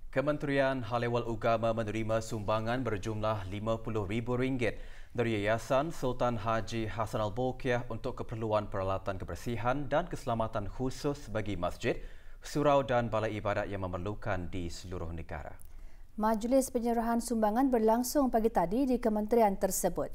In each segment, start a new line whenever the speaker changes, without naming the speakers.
Kementerian Hal Ehwal Ugama menerima sumbangan berjumlah RM50,000 dari Yayasan Sultan Haji Hassan Al-Bolkiah untuk keperluan peralatan kebersihan dan keselamatan khusus bagi masjid, surau dan balai ibadat yang memerlukan di seluruh negara.
Majlis penyerahan sumbangan berlangsung pagi tadi di kementerian tersebut.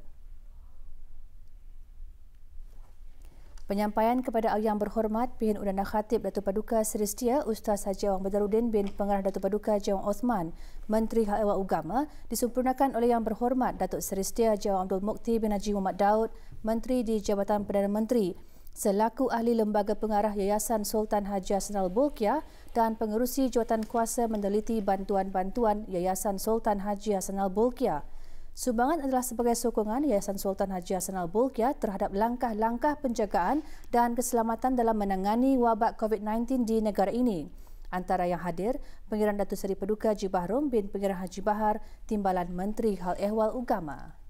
Penyampaian kepada Yang Berhormat Pihin Udana Khatib Datuk Paduka Seri Setia Ustaz Haji Awang Badarudin bin Pengarah Datuk Paduka Haji Awang Osman, Menteri Hal Ehwal Ugama, disempurnakan oleh Yang Berhormat Datuk Seri Setia Haji Awang Abdul Mukti bin Haji Muhammad Daud, Menteri di Jabatan Perdana Menteri, selaku ahli lembaga pengarah Yayasan Sultan Haji Hassan Al-Bolkiah dan pengerusi jawatan kuasa meneliti bantuan-bantuan Yayasan Sultan Haji Hassan Al-Bolkiah. Sumbangan adalah sebagai sokongan Yayasan Sultan Haji Hassan Al-Bolkiah terhadap langkah-langkah penjagaan dan keselamatan dalam menangani wabak COVID-19 di negara ini. Antara yang hadir, Pengiran Datuk Seri Paduka Haji Bahrom bin Pengiran Haji Bahar, Timbalan Menteri Hal Ehwal Ugama.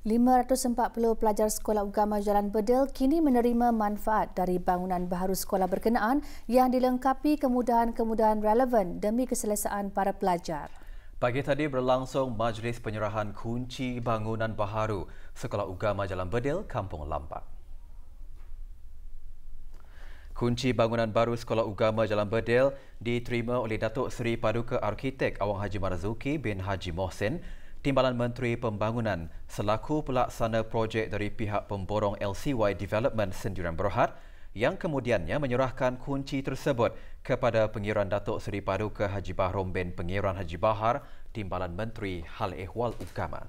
...540 pelajar sekolah agama Jalan Bedil kini menerima manfaat dari bangunan baharu sekolah berkenaan yang dilengkapi kemudahan-kemudahan relevan demi keselesaan para pelajar.
Pagi tadi berlangsung majlis penyerahan kunci bangunan baharu Sekolah Agama Jalan Bedil, Kampung Lampak. Kunci bangunan baru Sekolah Agama Jalan Bedil diterima oleh Datuk Seri Paduka Arkitek Awang Haji Marzuki bin Haji Mohsin, Timbalan Menteri Pembangunan selaku pelaksana projek dari pihak pemborong LCY Development Sendirian Berhad yang kemudiannya menyerahkan kunci tersebut kepada Pengiran Datuk Seri Paduka Haji Bahrom bin Pengiran Haji Bahar, Timbalan Menteri Hal Ehwal Ugama.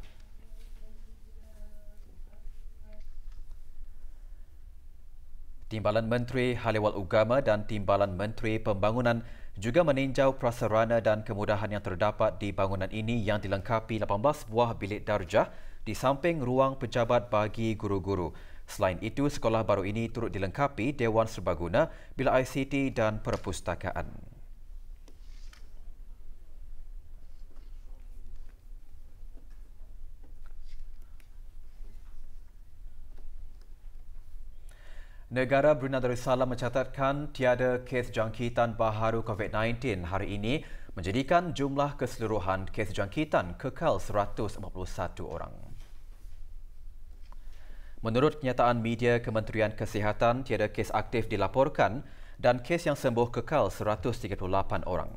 Timbalan Menteri Hal Ehwal Ugama dan Timbalan Menteri Pembangunan juga meninjau prasarana dan kemudahan yang terdapat di bangunan ini yang dilengkapi 18 buah bilik darjah di samping ruang pejabat bagi guru-guru. Selain itu, sekolah baru ini turut dilengkapi Dewan Serbaguna, Bilik ICT dan Perpustakaan. Negara Brunei Darussalam mencatatkan tiada kes jangkitan baharu COVID-19 hari ini, menjadikan jumlah keseluruhan kes jangkitan kekal 141 orang. Menurut kenyataan media Kementerian Kesihatan, tiada kes aktif dilaporkan dan kes yang sembuh kekal 138 orang.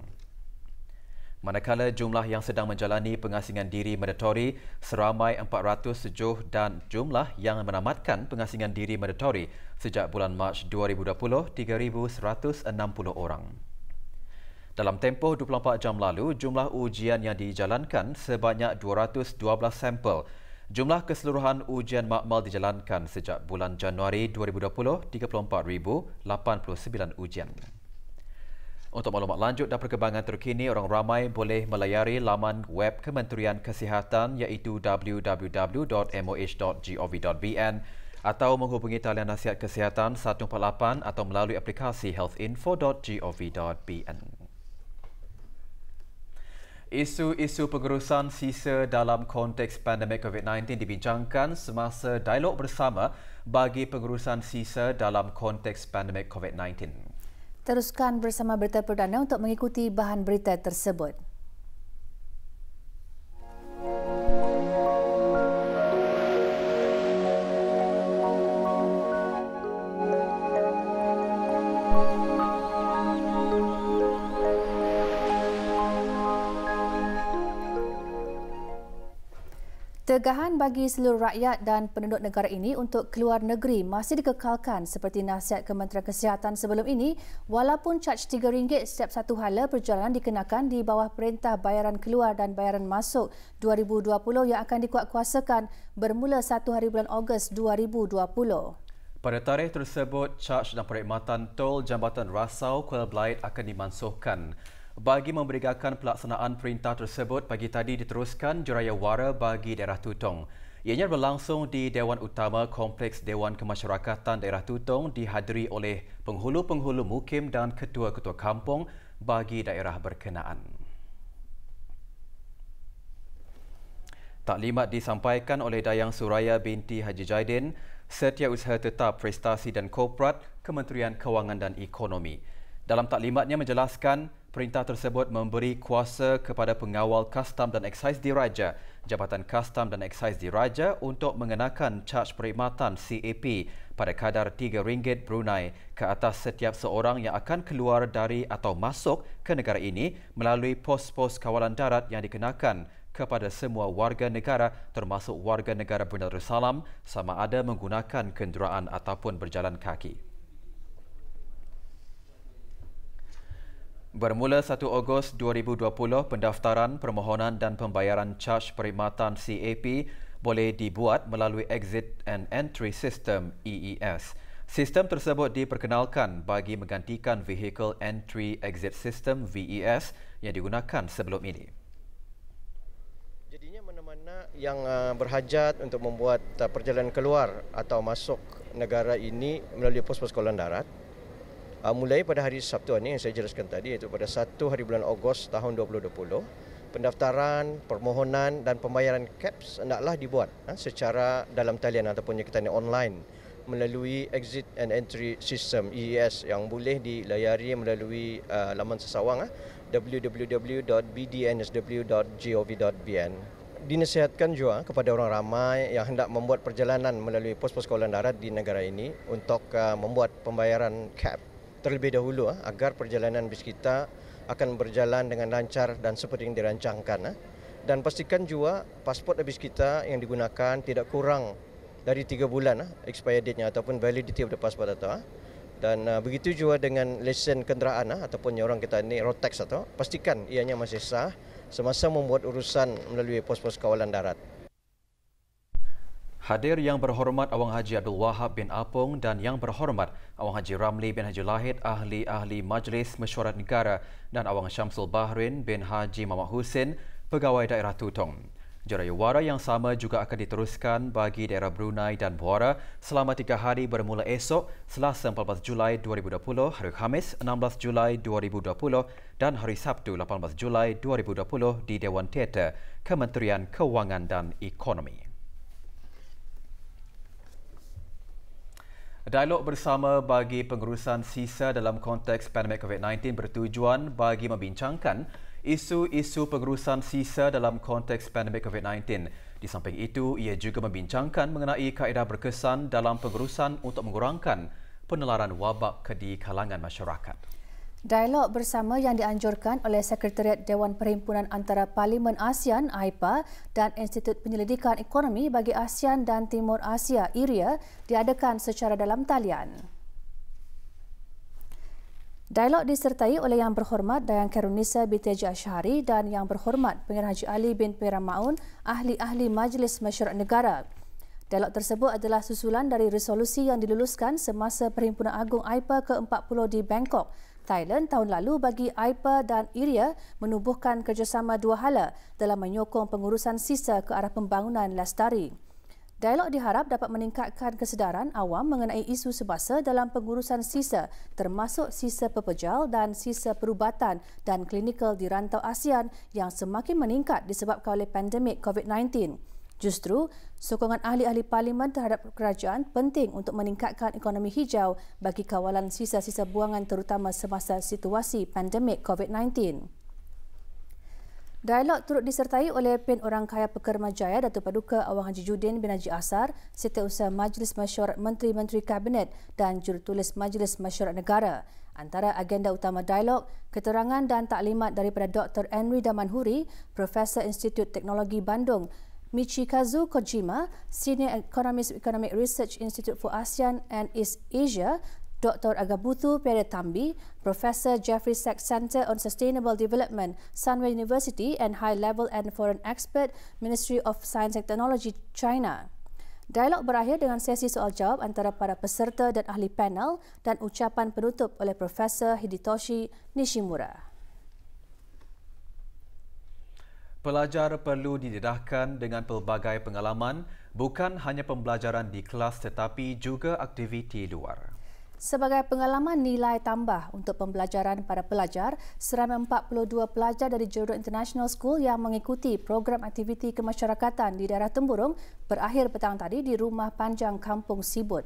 Manakala jumlah yang sedang menjalani pengasingan diri mandatori seramai 407 dan jumlah yang menamatkan pengasingan diri mandatori sejak bulan Mac 2020, 3,160 orang. Dalam tempoh 24 jam lalu, jumlah ujian yang dijalankan sebanyak 212 sampel. Jumlah keseluruhan ujian makmal dijalankan sejak bulan Januari 2020, 34,089 ujian. Untuk maklumat lanjut dan perkembangan terkini, orang ramai boleh melayari laman web Kementerian Kesihatan iaitu www.moh.gov.bn atau menghubungi talian nasihat kesihatan 148 atau melalui aplikasi healthinfo.gov.bn. Isu-isu pengurusan sisa dalam konteks pandemik COVID-19 dibincangkan semasa dialog bersama bagi pengurusan sisa dalam konteks pandemik COVID-19.
Teruskan bersama Berita Perdana untuk mengikuti bahan berita tersebut. Tegahan bagi seluruh rakyat dan penduduk negara ini untuk keluar negeri masih dikekalkan seperti nasihat Kementerian Kesihatan sebelum ini, walaupun caj RM3 setiap satu hala perjalanan dikenakan di bawah Perintah Bayaran Keluar dan Bayaran Masuk 2020 yang akan dikuatkuasakan bermula 1 hari bulan Ogos 2020.
Pada tarikh tersebut, caj dan perkhidmatan tol Jambatan Rasau Kuala Belait akan dimansuhkan. Bagi memberigakan pelaksanaan perintah tersebut, pagi tadi diteruskan jurayawara bagi daerah Tutong. Ianya berlangsung di Dewan Utama Kompleks Dewan Kemasyarakatan Daerah Tutong dihadiri oleh penghulu-penghulu mukim dan ketua-ketua kampung bagi daerah berkenaan. Taklimat disampaikan oleh Dayang Suraya binti Haji Jaidin, Setiausaha Tetap Prestasi dan Korporat Kementerian Kewangan dan Ekonomi. Dalam taklimatnya menjelaskan, perintah tersebut memberi kuasa kepada pengawal Kastam dan Eksais Diraja, Jabatan Kastam dan Eksais Diraja untuk mengenakan caj perkhidmatan CAP pada kadar RM3 Brunei ke atas setiap seorang yang akan keluar dari atau masuk ke negara ini melalui pos-pos kawalan darat yang dikenakan kepada semua warga negara termasuk warga negara Brunei Darussalam sama ada menggunakan kenderaan ataupun berjalan kaki. Bermula 1 Ogos 2020, pendaftaran, permohonan dan pembayaran caj perkhidmatan CAP boleh dibuat melalui Exit and Entry System EES. Sistem tersebut diperkenalkan bagi menggantikan Vehicle Entry Exit System VES yang digunakan sebelum ini.
Jadinya mana-mana yang berhajat untuk membuat perjalanan keluar atau masuk negara ini melalui pos-pos kawalan darat, mulai pada hari Sabtu ini yang saya jelaskan tadi, iaitu pada 1 hari bulan Ogos tahun 2020, pendaftaran, permohonan dan pembayaran CAPS hendaklah dibuat secara dalam talian ataupun yang kita ni online melalui Exit and Entry System EES yang boleh dilayari melalui laman sesawang www.bdnsw.gov.bn. Dinasihatkan juga kepada orang ramai yang hendak membuat perjalanan melalui pos-pos kawalan darat di negara ini untuk membuat pembayaran CAP terlebih dahulu agar perjalanan bis kita akan berjalan dengan lancar dan seperti yang dirancangkan. Dan pastikan juga pasport bis kita yang digunakan tidak kurang dari 3 bulan expiry date-nya ataupun validity of the passport atau dan begitu juga dengan lesen kenderaan ataupun yang orang kita ni road tax atau pastikan ianya masih sah semasa membuat urusan melalui pos-pos kawalan darat.
Hadir Yang Berhormat Awang Haji Abdul Wahab bin Apong dan Yang Berhormat Awang Haji Ramli bin Haji Lahid, Ahli-Ahli Majlis Mesyuarat Negara dan Awang Syamsul Bahrin bin Haji Muhammad Husin, Pegawai Daerah Tutong. Juarayawara yang sama juga akan diteruskan bagi daerah Brunei dan Buara selama 3 hari bermula esok Selasa 14 Julai 2020, hari Khamis 16 Julai 2020 dan hari Sabtu 18 Julai 2020 di Dewan Teater Kementerian Kewangan dan Ekonomi. Dialog bersama bagi pengurusan sisa dalam konteks pandemik COVID-19 bertujuan bagi membincangkan isu-isu pengurusan sisa dalam konteks pandemik COVID-19. Di samping itu, ia juga membincangkan mengenai kaedah berkesan dalam pengurusan untuk mengurangkan penularan wabak di kalangan masyarakat.
Dialog bersama yang dianjurkan oleh Sekretariat Dewan Perhimpunan Antara Parlimen ASEAN (AIPA) dan Institut Penyelidikan Ekonomi bagi ASEAN dan Timur Asia (IRIA) diadakan secara dalam talian. Dialog disertai oleh Yang Berhormat Dayang Khairunisa binti Haji Ashari dan Yang Berhormat Pengarah Haji Ali bin Peram Maun, Ahli-Ahli Majlis Mesyuarat Negara. Dialog tersebut adalah susulan dari resolusi yang diluluskan semasa Perhimpunan Agung AIPA ke-40 di Bangkok, Thailand tahun lalu bagi AIPA dan IRIA menubuhkan kerjasama dua hala dalam menyokong pengurusan sisa ke arah pembangunan lestari. Dialog diharap dapat meningkatkan kesedaran awam mengenai isu semasa dalam pengurusan sisa termasuk sisa pepejal dan sisa perubatan dan klinikal di rantau ASEAN yang semakin meningkat disebabkan oleh pandemik COVID-19. Justru, sokongan ahli-ahli parlimen terhadap kerajaan penting untuk meningkatkan ekonomi hijau bagi kawalan sisa-sisa buangan terutama semasa situasi pandemik COVID-19. Dialog turut disertai oleh Pin Orang Kaya Pekermajaya Datuk Paduka Awang Haji Judin bin Haji Asar, Setiausaha Majlis Mesyuarat Menteri-Menteri Kabinet dan Jurutulis Majlis Mesyuarat Negara. Antara agenda utama dialog, keterangan dan taklimat daripada Dr. Henry Damanhuri, Profesor Institut Teknologi Bandung, Michikazu Kojima, Senior Economist Economic Research Institute for ASEAN and East Asia, Dr. Agabuthu Peretambi, Professor Jeffrey Sachs Center on Sustainable Development, Sunway University and High Level and Foreign Expert, Ministry of Science and Technology, China. Dialog berakhir dengan sesi soal-jawab antara para peserta dan ahli panel dan ucapan penutup oleh Profesor Hidetoshi Nishimura.
Pelajar perlu didedahkan dengan pelbagai pengalaman, bukan hanya pembelajaran di kelas tetapi juga aktiviti luar.
Sebagai pengalaman nilai tambah untuk pembelajaran para pelajar, seramai 42 pelajar dari Jodoh International School yang mengikuti program aktiviti kemasyarakatan di daerah Temburong berakhir petang tadi di Rumah Panjang Kampung Sibut.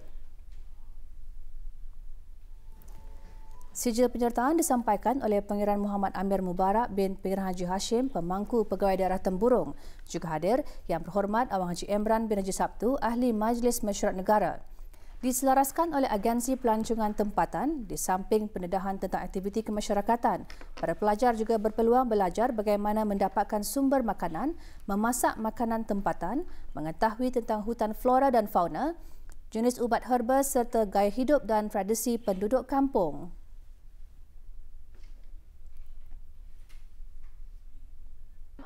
Sijil penyertaan disampaikan oleh Pangeran Muhammad Amir Mubarak bin Pangeran Haji Hashim, Pemangku Pegawai Daerah Temburong. Juga hadir Yang Berhormat Awang Haji Emran bin Haji Sabtu, Ahli Majlis Mesyuarat Negara. Diselaraskan oleh Agensi Pelancongan Tempatan, di samping pendedahan tentang aktiviti kemasyarakatan, para pelajar juga berpeluang belajar bagaimana mendapatkan sumber makanan, memasak makanan tempatan, mengetahui tentang hutan flora dan fauna, jenis ubat herba serta gaya hidup dan tradisi penduduk kampung.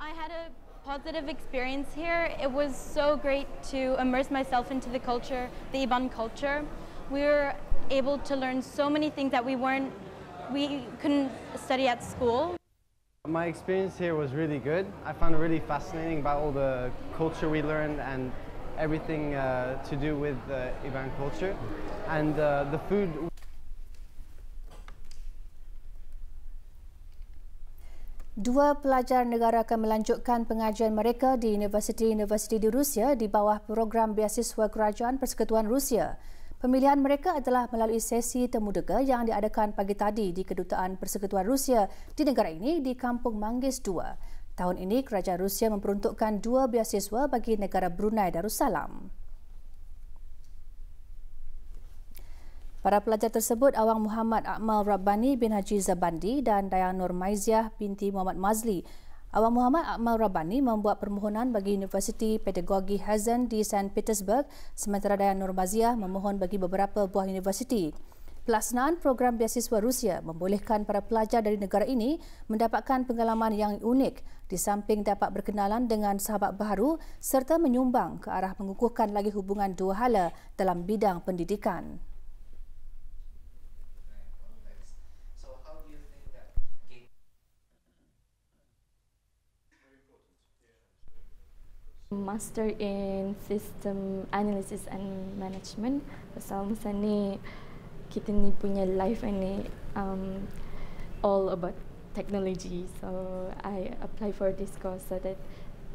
I had a positive experience here. It was so great to immerse myself into the culture, the Iban culture. We were able to learn so many things that we couldn't study at school.
My experience here was really good. I found it really fascinating about all the culture we learned and everything to do with Iban culture. And the food.
Dua pelajar negara akan melanjutkan pengajian mereka di universiti-universiti di Rusia di bawah program beasiswa Kerajaan Persekutuan Rusia. Pemilihan mereka adalah melalui sesi temudega yang diadakan pagi tadi di Kedutaan Persekutuan Rusia di negara ini di Kampung Manggis II. Tahun ini, Kerajaan Rusia memperuntukkan 2 beasiswa bagi negara Brunei Darussalam. Para pelajar tersebut Awang Muhammad Akmal Rabbani bin Haji Zabandi dan Dayang Nur Maiziah binti Muhammad Mazli. Awang Muhammad Akmal Rabbani membuat permohonan bagi Universiti Pedagogi Hessen di St. Petersburg, sementara Dayang Nur Maiziah memohon bagi beberapa buah universiti. Pelaksanaan program beasiswa Rusia membolehkan para pelajar dari negara ini mendapatkan pengalaman yang unik di samping dapat berkenalan dengan sahabat baru serta menyumbang ke arah mengukuhkan lagi hubungan dua hala dalam bidang pendidikan.
Master in System Analysis and Management. Pasal masa ni kita ni punya life ni all about technology. So I apply for this course so that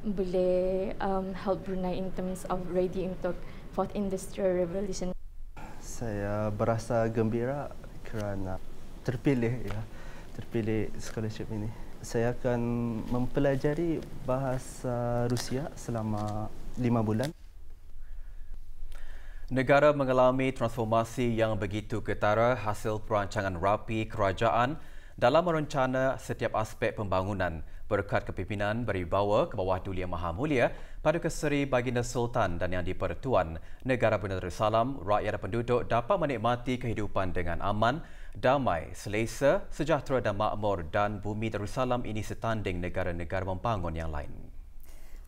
boleh help Brunei in terms of ready untuk fourth industrial revolution.
Saya berasa gembira kerana terpilih scholarship ini. Saya akan mempelajari bahasa Rusia selama 5 bulan.
Negara mengalami transformasi yang begitu ketara hasil perancangan rapi kerajaan dalam merencana setiap aspek pembangunan berkat kepimpinan berwibawa ke bawah Duli Yang Maha Mulia Paduka Seri Baginda Sultan dan Yang di-Pertuan Negara Brunei Darussalam, rakyat dan penduduk dapat menikmati kehidupan dengan aman, damai, selesa, sejahtera dan makmur dan bumi Darussalam ini setanding negara-negara membangun yang lain.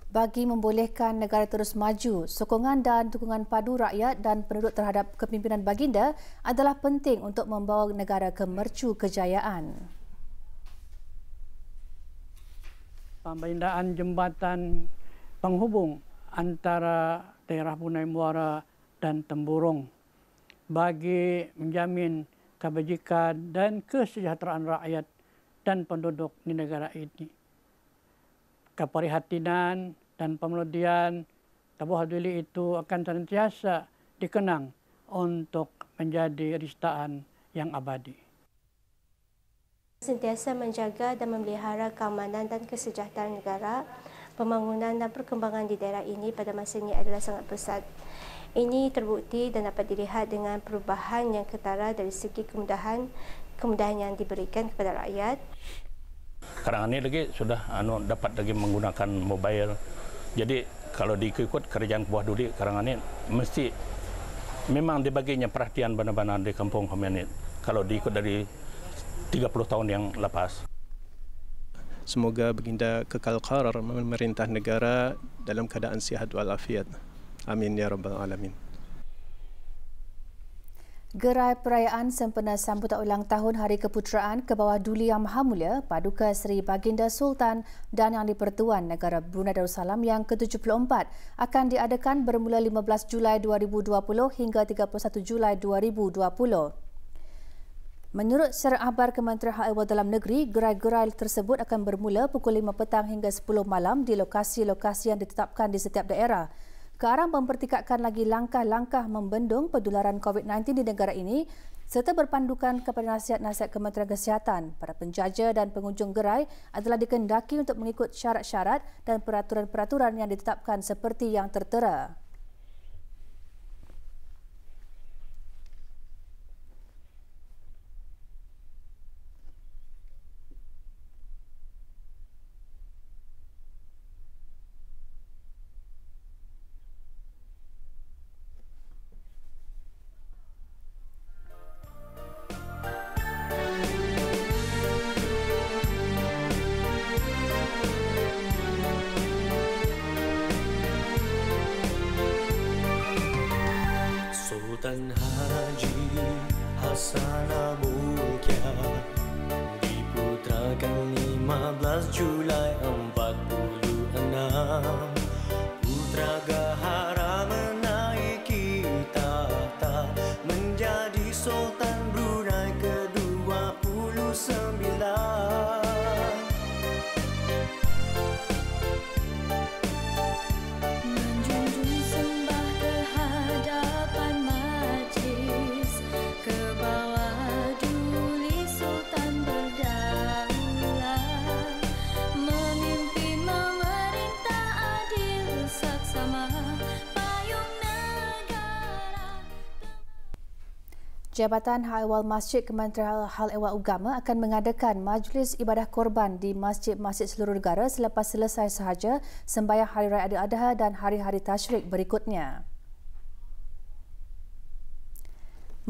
Bagi membolehkan negara terus maju, sokongan dan dukungan padu rakyat dan penduduk terhadap kepimpinan baginda adalah penting untuk membawa negara ke mercu kejayaan.
Pembinaan jembatan penghubung antara daerah Brunei Muara dan Temburong bagi menjamin kebajikan dan kesejahteraan rakyat dan penduduk di negara ini. Keprihatinan dan pemerhatian Tabuh Duli itu akan senantiasa dikenang untuk menjadi ristaan yang abadi.
Sentiasa menjaga dan memelihara keamanan dan kesejahteraan negara, pembangunan dan perkembangan di daerah ini pada masa ini adalah sangat pesat. Ini terbukti dan dapat dilihat dengan perubahan yang ketara dari segi kemudahan yang diberikan kepada rakyat.
Sekarang ini lagi sudah dapat lagi menggunakan mobile. Jadi kalau diikut kerajaan Tabuh Duli sekarang ini mesti memang dibaginya perhatian benar-benar di kampung kami ini. Kalau diikut dari 30 tahun yang lepas.
Semoga baginda kekal qarar memerintah negara dalam keadaan sihat walafiat. Amin ya rabbal alamin.
Gerai perayaan sempena sambutan ulang tahun Hari Keputeraan ke bawah Duli Yang Maha Mulia Paduka Seri Baginda Sultan dan Yang di-Pertuan Negara Brunei Darussalam yang ke-74 akan diadakan bermula 15 Julai 2020 hingga 31 Julai 2020. Menurut Syarah Akhbar Kementerian Hal Ehwal Dalam Negeri, gerai-gerai tersebut akan bermula pukul 5 petang hingga 10 malam di lokasi-lokasi yang ditetapkan di setiap daerah. Ke arah mempertikatkan lagi langkah-langkah membendung penularan COVID-19 di negara ini serta berpandukan kepada nasihat-nasihat Kementerian Kesihatan, para penjaja dan pengunjung gerai adalah dikendaki untuk mengikut syarat-syarat dan peraturan-peraturan yang ditetapkan seperti yang tertera.
Sultan Haji Hasanah Mulia diputrakan 15 Julai 46. Putra Gahara menaiki tahta menjadi Sultan Brunei ke-29.
Jabatan Hal Ehwal Masjid Kementerian Hal Ehwal Agama akan mengadakan majlis ibadah korban di masjid-masjid seluruh negara selepas selesai sahaja sembahyang Hari Raya Aidil-Adha dan hari-hari tasyrik berikutnya.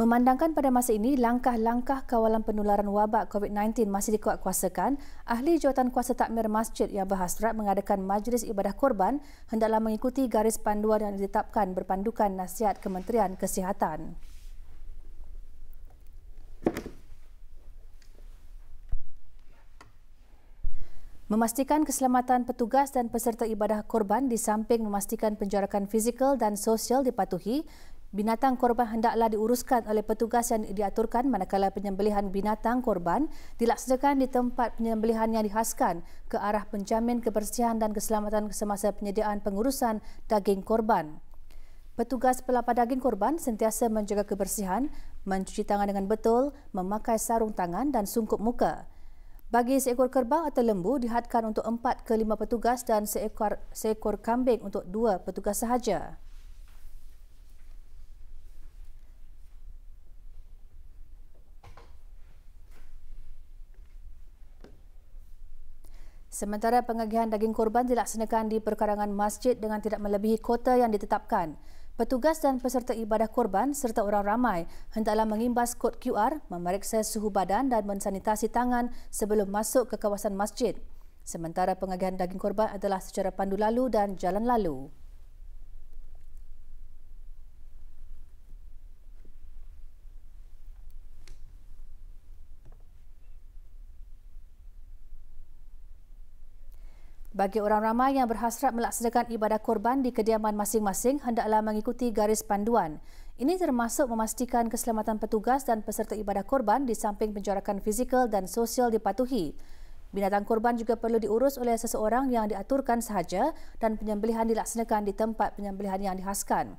Memandangkan pada masa ini langkah-langkah kawalan penularan wabak COVID-19 masih dikuatkuasakan, ahli jawatan kuasa takmir masjid yang berhasrat mengadakan majlis ibadah korban hendaklah mengikuti garis panduan yang ditetapkan berpandukan nasihat Kementerian Kesihatan. Memastikan keselamatan petugas dan peserta ibadah korban di samping memastikan penjarakan fizikal dan sosial dipatuhi, binatang korban hendaklah diuruskan oleh petugas yang diaturkan manakala penyembelihan binatang korban dilaksanakan di tempat penyembelihan yang dihaskan ke arah penjamin kebersihan dan keselamatan semasa penyediaan pengurusan daging korban. Petugas pelapar daging korban sentiasa menjaga kebersihan, mencuci tangan dengan betul, memakai sarung tangan dan sungkup muka. Bagi seekor kerbau atau lembu dihadkan untuk 4 ke 5 petugas dan seekor kambing untuk 2 petugas sahaja. Sementara pengagihan daging korban dilaksanakan di perkarangan masjid dengan tidak melebihi kota yang ditetapkan. Petugas dan peserta ibadah korban serta orang ramai hendaklah mengimbas kod QR, memeriksa suhu badan dan mensanitasi tangan sebelum masuk ke kawasan masjid. Sementara pengagihan daging korban adalah secara pandu lalu dan jalan lalu. Bagi orang ramai yang berhasrat melaksanakan ibadah korban di kediaman masing-masing hendaklah mengikuti garis panduan. Ini termasuk memastikan keselamatan petugas dan peserta ibadah korban di samping penjarakan fizikal dan sosial dipatuhi. Binatang korban juga perlu diurus oleh seseorang yang diaturkan sahaja dan penyembelihan dilaksanakan di tempat penyembelihan yang dihaskan.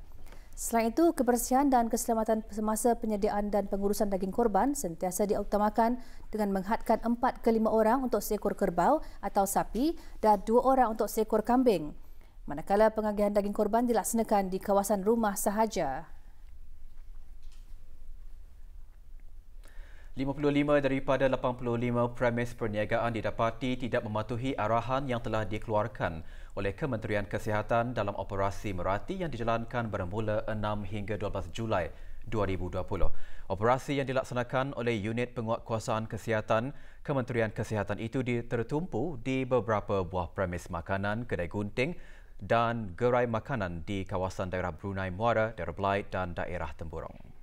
Selain itu, kebersihan dan keselamatan semasa penyediaan dan pengurusan daging korban sentiasa diutamakan dengan menghadkan 4 ke 5 orang untuk seekor kerbau atau sapi dan 2 orang untuk seekor kambing. Manakala pengagihan daging korban dilaksanakan di kawasan rumah sahaja.
55 daripada 85 premis perniagaan didapati tidak mematuhi arahan yang telah dikeluarkan oleh Kementerian Kesihatan dalam operasi Merati yang dijalankan bermula 6 hingga 12 Julai 2020. Operasi yang dilaksanakan oleh Unit Penguatkuasaan Kesihatan Kementerian Kesihatan itu tertumpu di beberapa buah premis makanan, kedai gunting dan gerai makanan di kawasan daerah Brunei Muara, daerah Belait dan daerah Temburong.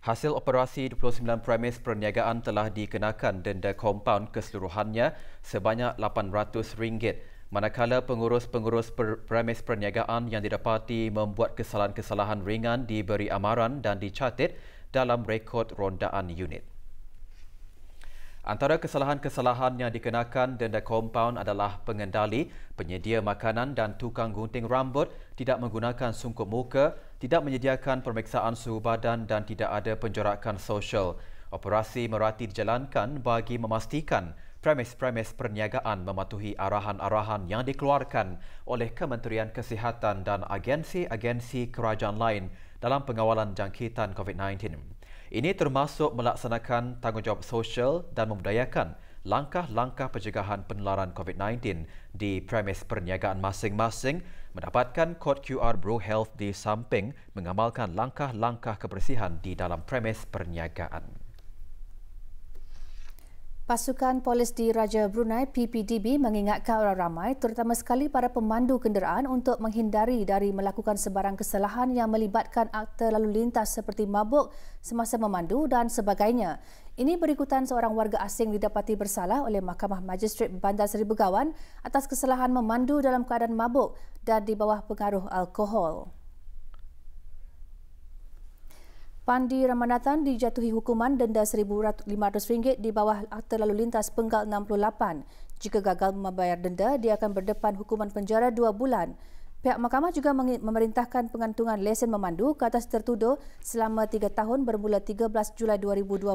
Hasil operasi 29 premis perniagaan telah dikenakan denda kompaun keseluruhannya sebanyak RM800, manakala pengurus-pengurus premis perniagaan yang didapati membuat kesalahan-kesalahan ringan diberi amaran dan dicatat dalam rekod rondaan unit. Antara kesalahan-kesalahan yang dikenakan denda kompaun adalah pengendali, penyedia makanan dan tukang gunting rambut tidak menggunakan sungkup muka, tidak menyediakan pemeriksaan suhu badan dan tidak ada penjarakan sosial. Operasi merati dijalankan bagi memastikan premis-premis perniagaan mematuhi arahan-arahan yang dikeluarkan oleh Kementerian Kesihatan dan agensi-agensi kerajaan lain dalam pengawalan jangkitan COVID-19. Ini termasuk melaksanakan tanggungjawab sosial dan membudayakan langkah-langkah pencegahan penularan COVID-19 di premis perniagaan masing-masing, mendapatkan kod QR Bro Health di samping mengamalkan langkah-langkah kebersihan di dalam premis perniagaan.
Pasukan Polis di Raja Brunei PPDB mengingatkan orang ramai, terutama sekali para pemandu kenderaan untuk menghindari dari melakukan sebarang kesalahan yang melibatkan akta lalu lintas seperti mabuk semasa memandu dan sebagainya. Ini berikutan seorang warga asing didapati bersalah oleh Mahkamah Magistrate Bandar Seri Begawan atas kesalahan memandu dalam keadaan mabuk dan di bawah pengaruh alkohol. Pandi Ramanathan dijatuhi hukuman denda RM1,500 di bawah Akta Lalu Lintas Penggal 68. Jika gagal membayar denda, dia akan berdepan hukuman penjara 2 bulan. Pihak mahkamah juga memerintahkan pengantungan lesen memandu ke atas tertuduh selama 3 tahun bermula 13 Julai 2020.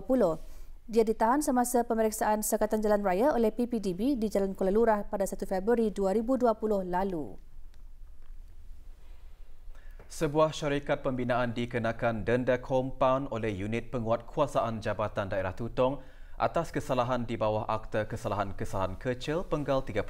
Dia ditahan semasa pemeriksaan Sekatan Jalan Raya oleh PPDB di Jalan Kuala Lurah pada 1 Februari 2020 lalu.
Sebuah syarikat pembinaan dikenakan denda kompaun oleh Unit Penguatkuasaan Jabatan Daerah Tutong atas kesalahan di bawah Akta Kesalahan-Kesalahan Kecil Penggal 30.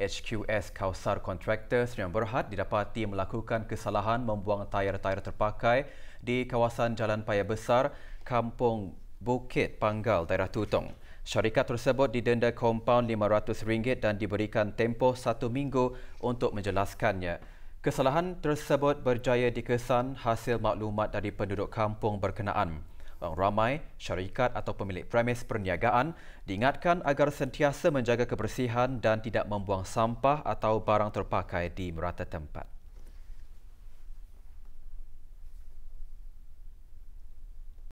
HQS Kausar Kontraktor Sdn Berhad didapati melakukan kesalahan membuang tayar-tayar terpakai di kawasan Jalan Paya Besar, Kampung Bukit Panggal, Daerah Tutong. Syarikat tersebut didenda kompaun RM500 dan diberikan tempoh 1 minggu untuk menjelaskannya. Kesalahan tersebut berjaya dikesan hasil maklumat dari penduduk kampung berkenaan. Orang ramai, syarikat atau pemilik premis perniagaan diingatkan agar sentiasa menjaga kebersihan dan tidak membuang sampah atau barang terpakai di merata tempat.